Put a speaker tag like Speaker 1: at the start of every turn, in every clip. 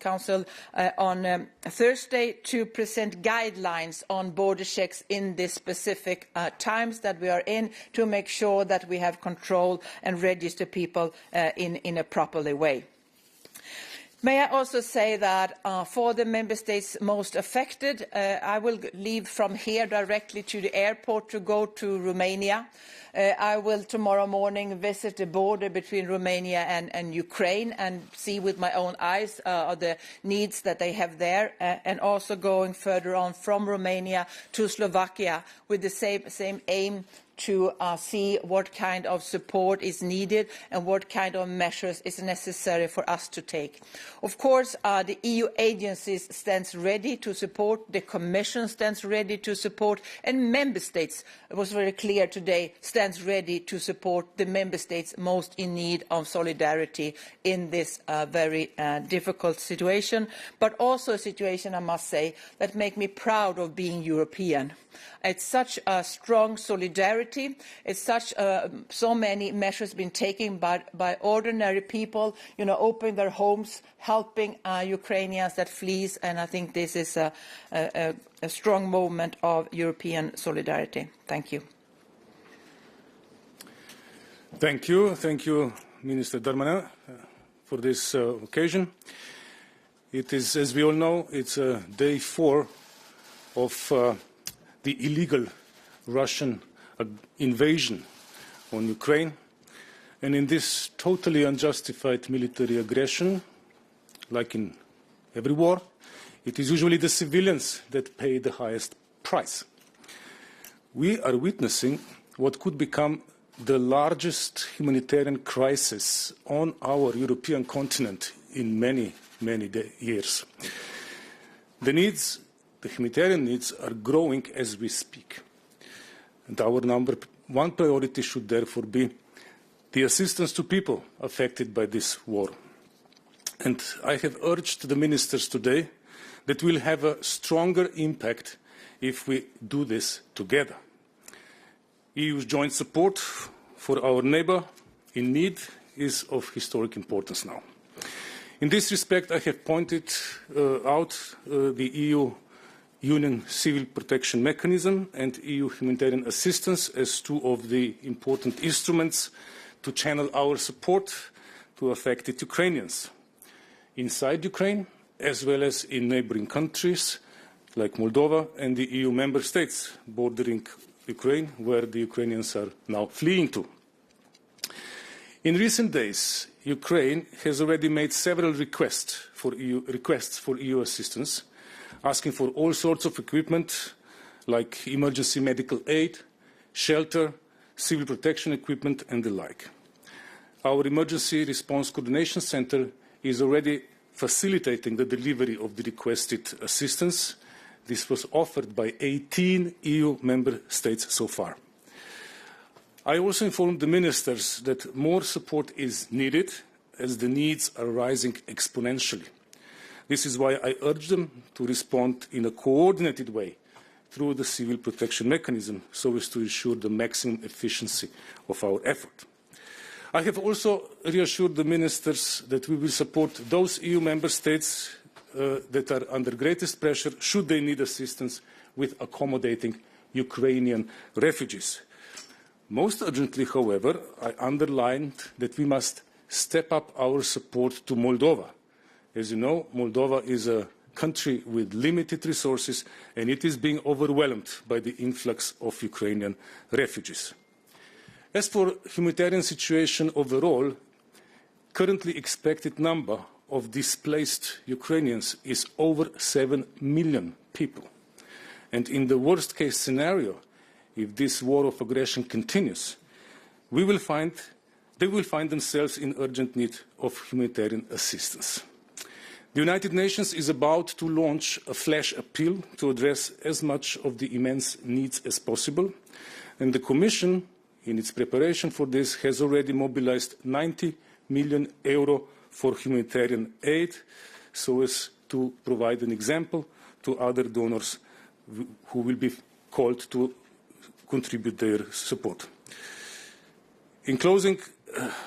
Speaker 1: Council on Thursday to present guidelines on border checks in the specific times that we are in, to make sure that we have control and register people in a properly way. May I also say that for the member states most affected, I will leave from here directly to the airport to go to Romania. I will tomorrow morning visit the border between Romania and Ukraine and see with my own eyes the needs that they have there, and also going further on from Romania to Slovakia with the same aim to see what kind of support is needed and what kind of measures is necessary for us to take. Of course, the EU agencies stands ready to support, the Commission stands ready to support, and Member States, it was very clear today, stands ready to support the Member States most in need of solidarity in this very difficult situation, but also a situation, I must say, that makes me proud of being European. It's such a strong solidarity. It's such so many measures been taken by ordinary people, opening their homes, helping Ukrainians that flee, and I think this is a strong moment of European solidarity. Thank you.
Speaker 2: Thank you, Minister Darmanin, for this occasion. It is, as we all know, it's day 4 of the illegal Russian invasion on Ukraine. And in this totally unjustified military aggression, like in every war, it is usually the civilians that pay the highest price. We are witnessing what could become the largest humanitarian crisis on our European continent in many, many years. The humanitarian needs are growing as we speak. And our number one priority should therefore be the assistance to people affected by this war. And I have urged the ministers today that we'll have a stronger impact if we do this together. EU's joint support for our neighbour in need is of historic importance now. In this respect, I have pointed out the EU Union Civil Protection Mechanism and EU humanitarian assistance as 2 of the important instruments to channel our support to affected Ukrainians inside Ukraine, as well as in neighbouring countries like Moldova and the EU member states bordering Ukraine, where the Ukrainians are now fleeing to. In recent days, Ukraine has already made several requests for EU assistance, asking for all sorts of equipment like emergency medical aid, shelter, civil protection equipment and the like. Our Emergency Response Coordination Centre is already facilitating the delivery of the requested assistance. This was offered by 18 EU member states so far. I also informed the ministers that more support is needed as the needs are rising exponentially. This is why I urge them to respond in a coordinated way through the civil protection mechanism so as to ensure the maximum efficiency of our effort. I have also reassured the ministers that we will support those EU member states that are under greatest pressure should they need assistance with accommodating Ukrainian refugees. Most urgently, however, I underlined that we must step up our support to Moldova. As you know, Moldova is a country with limited resources and it is being overwhelmed by the influx of Ukrainian refugees. As for the humanitarian situation overall, currently expected number of displaced Ukrainians is over 7 million people. And in the worst case scenario, if this war of aggression continues, they will find themselves in urgent need of humanitarian assistance. The United Nations is about to launch a flash appeal to address as much of the immense needs as possible, and the Commission, in its preparation for this, has already mobilised €90 million for humanitarian aid, so as to provide an example to other donors who will be called to contribute their support. In closing,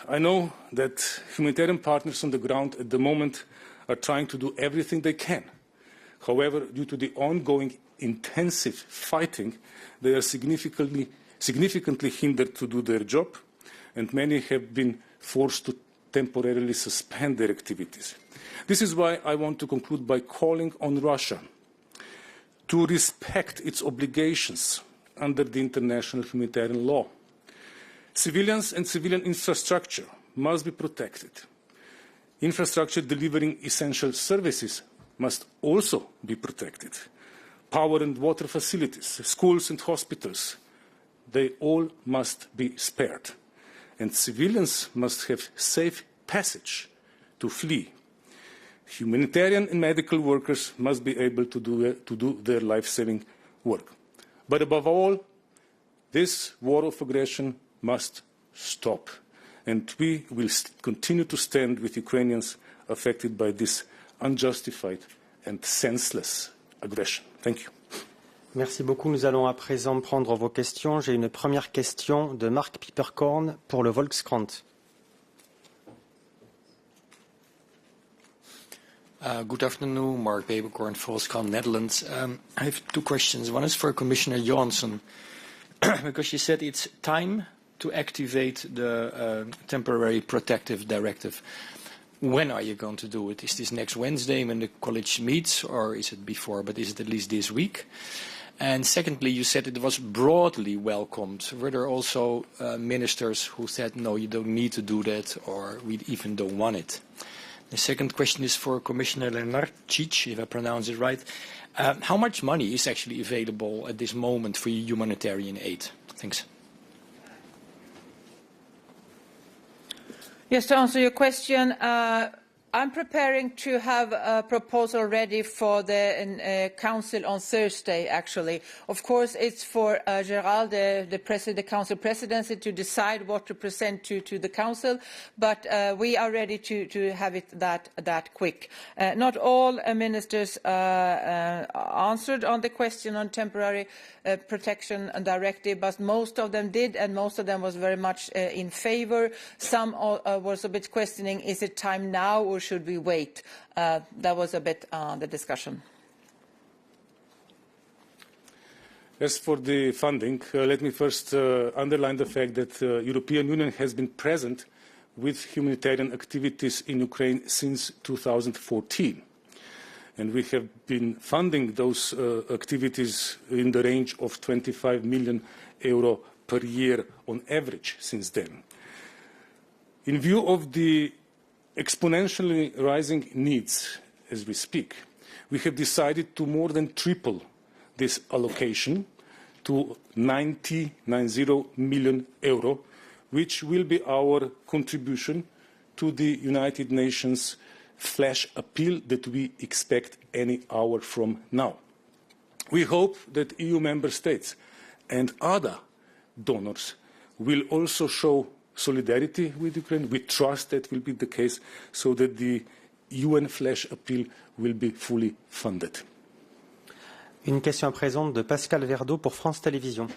Speaker 2: I know that humanitarian partners on the ground at the moment are trying to do everything they can. However, due to the ongoing intensive fighting, they are significantly hindered to do their job, and many have been forced to temporarily suspend their activities. This is why I want to conclude by calling on Russia to respect its obligations under the international humanitarian law. Civilians and civilian infrastructure must be protected. Infrastructure delivering essential services must also be protected. Power and water facilities, schools and hospitals, they all must be spared. And civilians must have safe passage to flee. Humanitarian and medical workers must be able to do their life-saving work. But above all, this war of aggression must stop. And we will continue to stand with Ukrainians affected by this unjustified and senseless aggression. Thank you.
Speaker 3: Merci beaucoup. Nous allons à présent prendre vos questions. J'ai une première question de Mark Pieperkorn pour le Volkskrant.
Speaker 4: Good afternoon, Mark Pieperkorn, Volkskrant, Netherlands. I have two questions. One is for Commissioner Johansson, because you said it's time to activate the temporary protective directive. When are you going to do it? Is this next Wednesday when the college meets, or is it before, but is it at least this week? And secondly, you said it was broadly welcomed. Were there also ministers who said, no, you don't need to do that, or we even don't want it? The second question is for Commissioner Lenarčič, if I pronounce it right. How much money is actually available at this moment for humanitarian aid? Thanks.
Speaker 1: Yes, to answer your question, I'm preparing to have a proposal ready for the Council on Thursday, actually. Of course, it's for Gerald, the Council Presidency, to decide what to present to the Council, but we are ready to have it that quick. Not all ministers answered on the question on temporary protection directive, but most of them did, and most of them was very much in favor. Some was a bit questioning, is it time now or should we wait? That was a bit the discussion.
Speaker 2: As for the funding, let me first underline the fact that the European Union has been present with humanitarian activities in Ukraine since 2014. And we have been funding those activities in the range of 25 million euro per year on average since then. In view of the exponentially rising needs as we speak, we have decided to more than triple this allocation to 90 million euro, which will be our contribution to the United Nations flash appeal that we expect any hour from now. We hope that EU member states and other donors will also show solidarity with Ukraine. We trust that will be the case, so that the UN flash appeal will be fully funded.
Speaker 3: Une question à présent de Pascal Verdeau pour France Télévisions.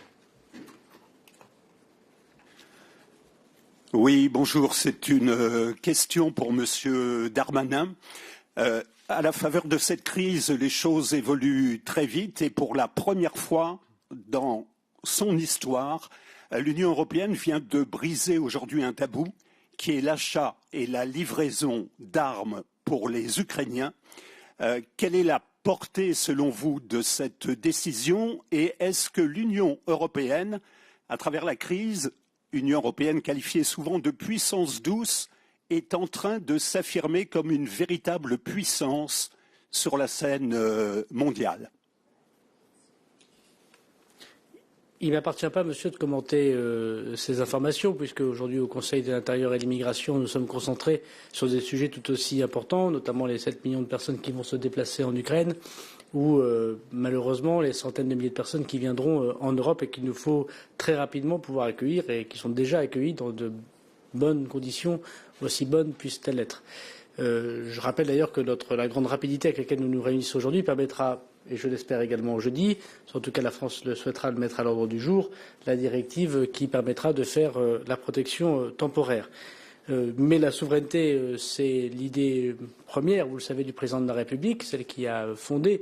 Speaker 5: Oui, bonjour. C'est une question pour Monsieur Darmanin. À la faveur de cette crise, les choses évoluent très vite et pour la première fois dans son histoire, l'Union européenne vient de briser aujourd'hui un tabou qui est l'achat et la livraison d'armes pour les Ukrainiens. Quelle est la portée, selon vous, de cette décision et est-ce que l'Union européenne, à travers la crise, Union européenne qualifiée souvent de puissance douce, est en train de s'affirmer comme une véritable puissance sur la scène mondiale?
Speaker 6: Il ne m'appartient pas, monsieur, de commenter ces informations, puisque aujourd'hui, au Conseil de l'Intérieur et de l'Immigration, nous sommes concentrés sur des sujets tout aussi importants, notamment les 7 millions de personnes qui vont se déplacer en Ukraine, ou malheureusement les centaines de milliers de personnes qui viendront en Europe et qu'il nous faut très rapidement pouvoir accueillir et qui sont déjà accueillies dans de bonnes conditions, aussi bonnes puissent-elles être. Je rappelle d'ailleurs que la grande rapidité avec laquelle nous nous réunissons aujourd'hui permettra, et je l'espère également jeudi, en tout cas la France le souhaitera le mettre à l'ordre du jour, la directive qui permettra de faire la protection temporaire. Mais la souveraineté, c'est l'idée première, vous le savez, du président de la République, celle qui a fondé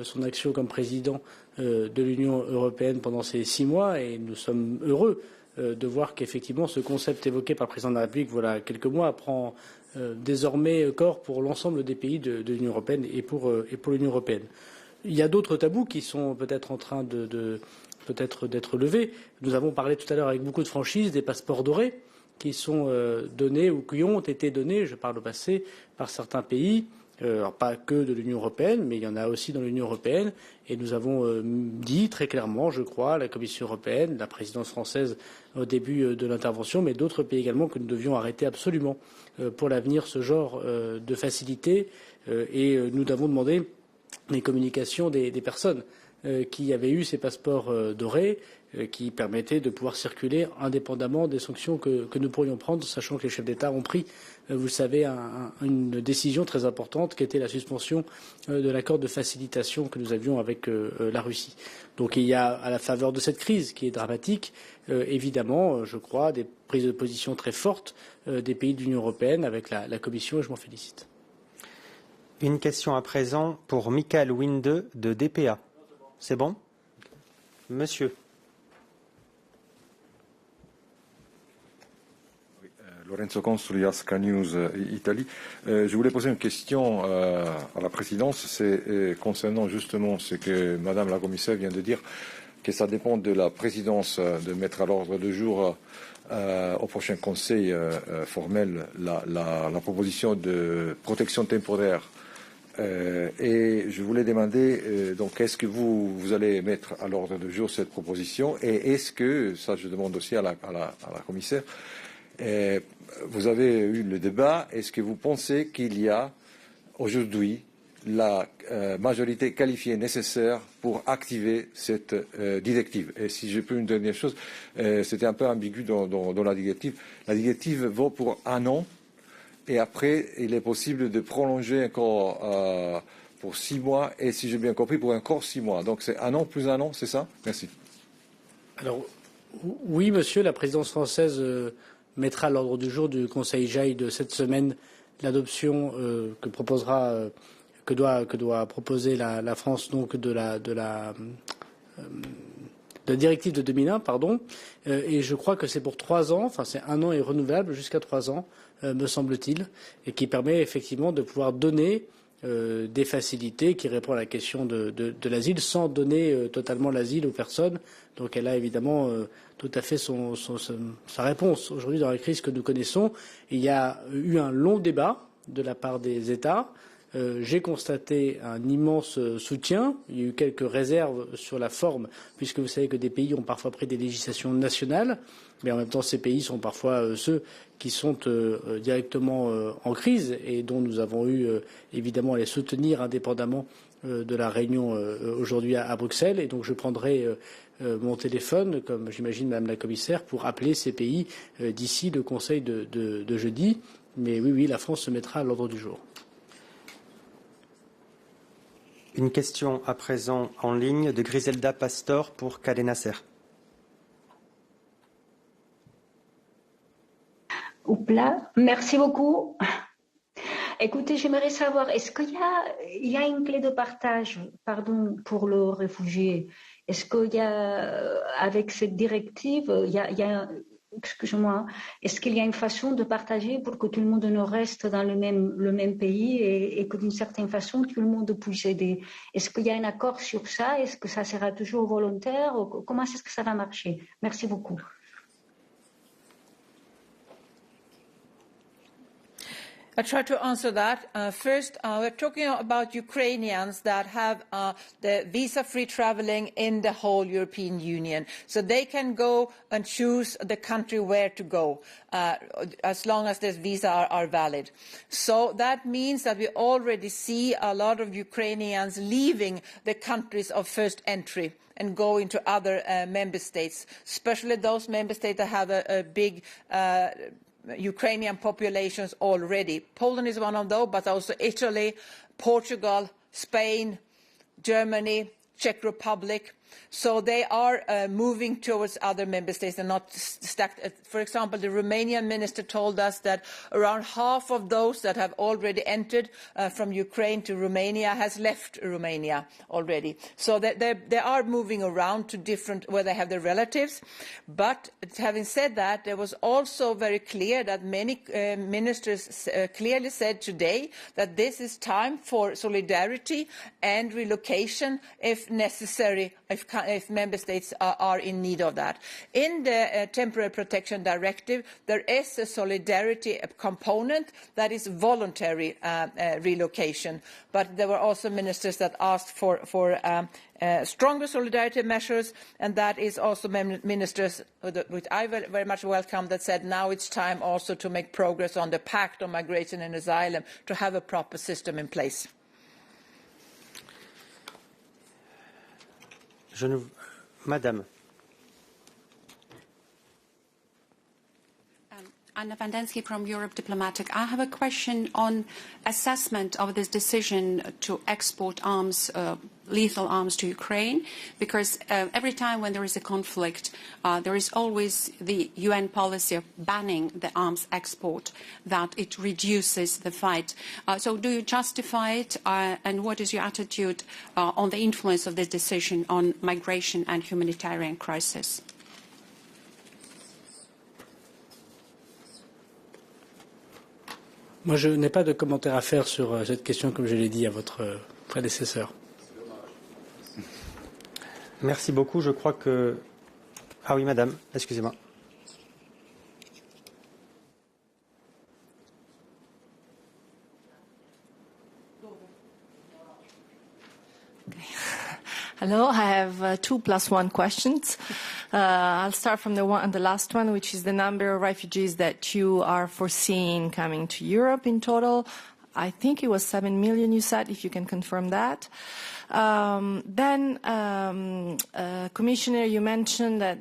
Speaker 6: son action comme président de l'Union européenne pendant ces 6 mois, et nous sommes heureux de voir qu'effectivement ce concept évoqué par le président de la République voilà quelques mois prend désormais corps pour l'ensemble des pays de l'Union européenne et pour l'Union européenne. Il y a d'autres tabous qui sont peut-être en train peut-être d'être levés. Nous avons parlé tout à l'heure avec beaucoup de franchise des passeports dorés qui sont donnés ou qui ont été donnés, je parle au passé, par certains pays. Alors pas que de l'Union européenne, mais il y en a aussi dans l'Union européenne. Et nous avons dit très clairement, je crois, la Commission européenne, la présidence française au début de l'intervention, mais d'autres pays également, que nous devions arrêter absolument pour l'avenir ce genre de facilité. Et nous avons demandé les communications des personnes qui avaient eu ces passeports dorés, qui permettaient de pouvoir circuler indépendamment des sanctions que nous pourrions prendre, sachant que les chefs d'État ont pris, vous le savez, une décision très importante qui était la suspension de l'accord de facilitation que nous avions avec la Russie. Donc il y a, à la faveur de cette crise qui est dramatique, évidemment, je crois, des prises de position très fortes des pays de l'Union européenne avec la Commission, et je m'en félicite.
Speaker 3: Une question à présent pour Michael Winde de DPA. C'est bon? Monsieur.
Speaker 7: Lorenzo Consoli, Asca News Italie. Je voulais poser une question à la présidence. C'est concernant justement ce que Madame la commissaire vient de dire, que ça dépend de la présidence de mettre à l'ordre du jour au prochain conseil formel la proposition de protection temporaire. Et je voulais demander, donc, est-ce que vous allez mettre à l'ordre du jour cette proposition, et est-ce que, ça je demande aussi à la commissaire, vous avez eu le débat, est-ce que vous pensez qu'il y a aujourd'hui la majorité qualifiée nécessaire pour activer cette directive? Et si je peux une dernière chose, c'était un peu ambigu dans la directive. La directive vaut pour 1 an, et après il est possible de prolonger encore pour 6 mois, et si j'ai bien compris, pour encore 6 mois. Donc c'est 1 an plus 1 an, c'est ça? Merci. Alors,
Speaker 6: oui, monsieur, la présidence française mettra à l'ordre du jour du Conseil JAI de cette semaine l'adoption que doit proposer la France, donc de la directive de 2001, pardon. Et je crois que c'est pour 3 ans, enfin c'est 1 an et renouvelable jusqu'à 3 ans, me semble-t-il, et qui permet effectivement de pouvoir donner des facilités qui répondent à la question de l'asile sans donner totalement l'asile aux personnes. Donc elle a évidemment tout à fait sa réponse aujourd'hui dans la crise que nous connaissons. Il y a eu un long débat de la part des États. J'ai constaté un immense soutien. Il y a eu quelques réserves sur la forme, puisque vous savez que des pays ont parfois pris des législations nationales, mais en même temps ces pays sont parfois ceux qui sont directement en crise et dont nous avons eu évidemment à les soutenir indépendamment de la réunion aujourd'hui à Bruxelles. Et donc je prendrai mon téléphone, comme j'imagine Madame la Commissaire, pour appeler ces pays d'ici le Conseil de jeudi. Mais oui, la France se mettra à l'ordre du jour.
Speaker 3: Une question à présent en ligne de Griselda Pastor pour Cadena Ser.
Speaker 8: Oupla, merci beaucoup. Écoutez, j'aimerais savoir, est-ce qu'il y a une clé de partage, pardon, pour le réfugié? Est-ce qu'il y a, avec cette directive, excusez-moi, est-ce qu'il y a une façon de partager pour que tout le monde ne reste dans le même pays et que d'une certaine façon tout le monde puisse aider? Est-ce qu'il y a un accord sur ça? Est-ce que ça sera toujours volontaire? Comment est-ce que ça va marcher? Merci beaucoup.
Speaker 1: I try to answer that. First, we're talking about Ukrainians that have the visa-free traveling in the whole European Union. So they can go and choose the country where to go, as long as their visas are valid. So that means that we already see a lot of Ukrainians leaving the countries of first entry and going to other member states, especially those member states that have a big Ukrainian populations already. Poland is one of those, but also Italy, Portugal, Spain, Germany, Czech Republic. So they are moving towards other member states and not stuck. For example, the Romanian minister told us that around half of those that have already entered from Ukraine to Romania has left Romania already. So they are moving around to different, where they have their relatives. But having said that, there was also very clear that many ministers clearly said today that this is time for solidarity and relocation if necessary, if member states are in need of that. In the Temporary Protection Directive, there is a solidarity component that is voluntary relocation. But there were also ministers that asked for stronger solidarity measures, and that is also ministers, which I very much welcome, that said now it's time also to make progress on the Pact on Migration and Asylum to have a proper system in place.
Speaker 3: Madame.
Speaker 9: Anna Vandensky from Europe Diplomatic. I have a question on assessment of this decision to export arms, lethal arms to Ukraine, because every time when there is a conflict, there is always the UN policy of banning the arms export, that it reduces the fight. So do you justify it, and what is your attitude on the influence of this decision on migration and humanitarian crisis?
Speaker 6: Moi, je n'ai pas de commentaire à faire sur cette question, comme je l'ai dit à votre prédécesseur.
Speaker 3: Merci beaucoup. Je crois que... Ah oui, madame, excusez-moi.
Speaker 10: Hello, I have 2+1 questions. I'll start from the last one, which is the number of refugees that you are foreseeing coming to Europe in total. I think it was 7 million, you said, if you can confirm that. Commissioner, you mentioned that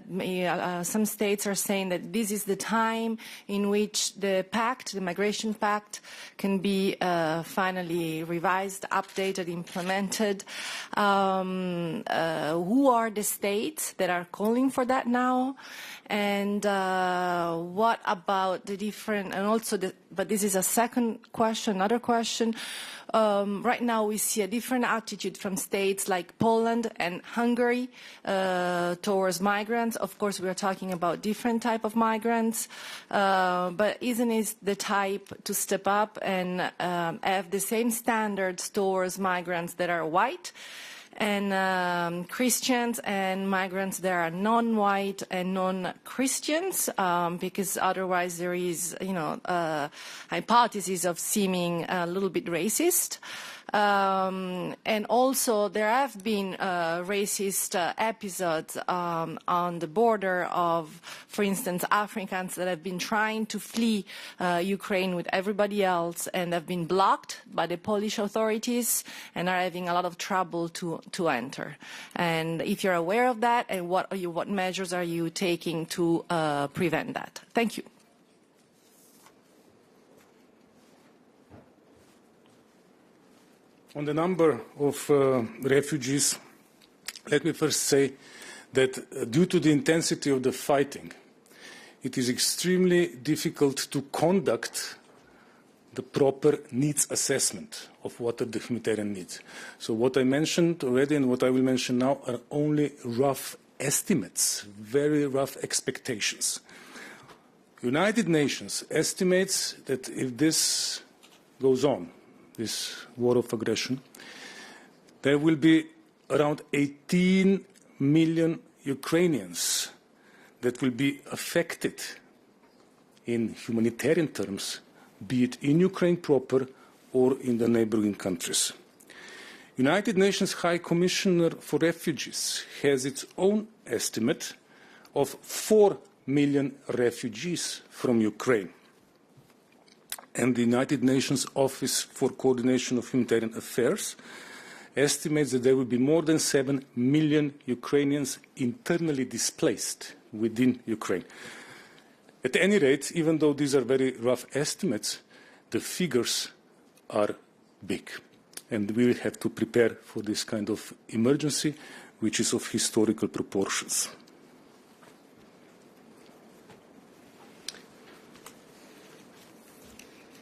Speaker 10: some states are saying that this is the time in which the pact, the migration pact, can be finally revised, updated, implemented. Who are the states that are calling for that now? And what about the different, and also, but this is a second question, another question. Right now we see a different attitude from states like Poland and Hungary towards migrants. Of course, we are talking about different type of migrants, but isn't it the type to step up and have the same standards towards migrants that are white and Christians and migrants that are non-white and non-Christians, because otherwise there is, hypothesis of seeming a little bit racist. And also there have been racist episodes on the border of, for instance, Africans that have been trying to flee Ukraine with everybody else and have been blocked by the Polish authorities and are having a lot of trouble to enter. And if you're aware of that, and what measures are you taking to prevent that? Thank you.
Speaker 2: On the number of refugees, let me first say that due to the intensity of the fighting, it is extremely difficult to conduct the proper needs assessment of what are the humanitarian needs. So what I mentioned already and what I will mention now are only rough estimates, very rough expectations. United Nations estimates that if this goes on, this war of aggression, there will be around 18 million Ukrainians that will be affected in humanitarian terms, be it in Ukraine proper or in the neighboring countries. United Nations High Commissioner for Refugees has its own estimate of 4 million refugees from Ukraine. And the United Nations Office for Coordination of Humanitarian Affairs estimates that there will be more than 7 million Ukrainians internally displaced within Ukraine. At any rate, even though these are very rough estimates, the figures are big. And we will have to prepare for this kind of emergency which is of historical proportions.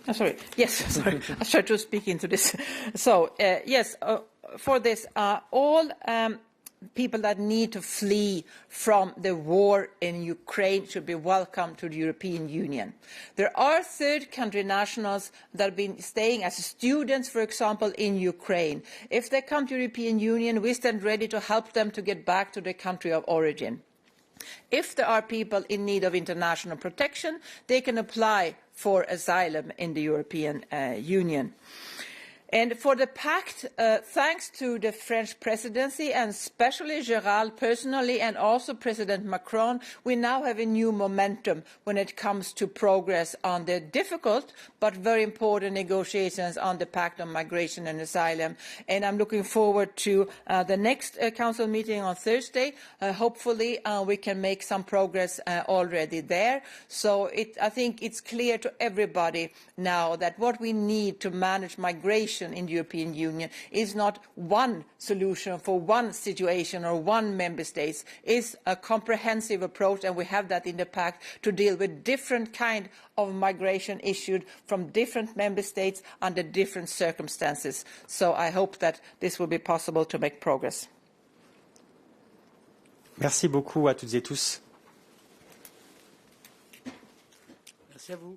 Speaker 1: Oh, sorry. Yes, sorry. I'll try to speak into this. So, yes, for this, all people that need to flee from the war in Ukraine should be welcome to the European Union. There are third country nationals that have been staying as students, for example, in Ukraine. If they come to the European Union, we stand ready to help them to get back to their country of origin. If there are people in need of international protection, they can apply for asylum in the European Union. And for the pact, thanks to the French presidency and especially Gérald personally and also President Macron, we now have a new momentum when it comes to progress on the difficult but very important negotiations on the pact on migration and asylum. And I'm looking forward to the next council meeting on Thursday. Hopefully we can make some progress already there. So I think it's clear to everybody now that what we need to manage migration in the European Union is not one solution for one situation or one member state. It's a comprehensive approach, and we have that in the pact to deal with different kind of migration issued from different member states under different circumstances. So I hope that this will be possible to make progress.
Speaker 3: Merci beaucoup à toutes et tous.
Speaker 6: Merci à vous.